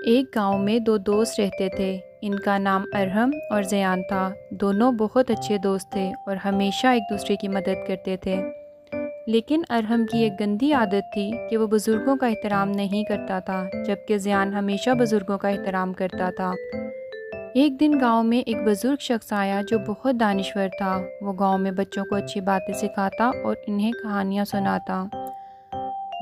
एक गांव में दो दोस्त रहते थे। इनका नाम अरहम और ज़यान था। दोनों बहुत अच्छे दोस्त थे और हमेशा एक दूसरे की मदद करते थे। लेकिन अरहम की एक गंदी आदत थी कि वो बुज़ुर्गों का एहतराम नहीं करता था, जबकि ज़यान हमेशा बुज़ुर्गों का एहतराम करता था। एक दिन गांव में एक बुज़ुर्ग शख्स आया जो बहुत दानिश्वर था। वो गांव में बच्चों को अच्छी बातें सिखाता और इन्हें कहानियाँ सुनाता।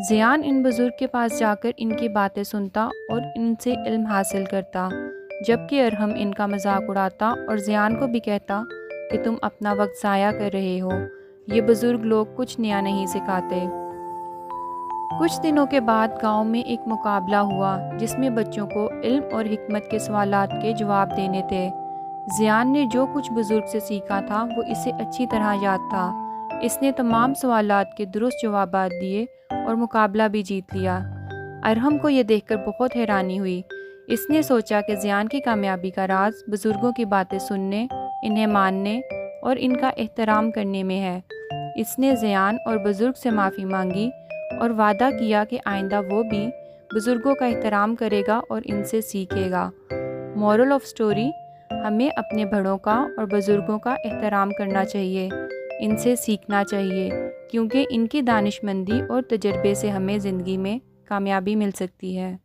ज़ियान इन बुज़ुर्ग के पास जाकर इनकी बातें सुनता और इनसे इल्म हासिल करता, जबकि अरहम इनका मजाक उड़ाता और ज़ियान को भी कहता कि तुम अपना वक्त ज़ाया कर रहे हो, ये बुज़ुर्ग लोग कुछ नया नहीं सिखाते। कुछ दिनों के बाद गांव में एक मुकाबला हुआ जिसमें बच्चों को इल्म और हिकमत के सवालात के जवाब देने थे। ज़ियान ने जो कुछ बुज़ुर्ग से सीखा था वो इसे अच्छी तरह याद था। इसने तमाम सवालात के दुरुस्त जवाब दिए और मुकाबला भी जीत लिया। अरहम को यह देखकर बहुत हैरानी हुई। इसने सोचा कि ज़ियान की कामयाबी का राज बुज़ुर्गों की बातें सुनने, इन्हें मानने और इनका एहतराम करने में है। इसने ज़ियान और बुज़ुर्ग से माफ़ी मांगी और वादा किया कि आइंदा वो भी बुज़ुर्गों का एहतराम करेगा और इनसे सीखेगा। मोरल ऑफ स्टोरी: हमें अपने बड़ों का और बुज़ुर्गों का एहतराम करना चाहिए, इनसे सीखना चाहिए, क्योंकि इनकी दानिशमंदी और तजर्बे से हमें ज़िंदगी में कामयाबी मिल सकती है।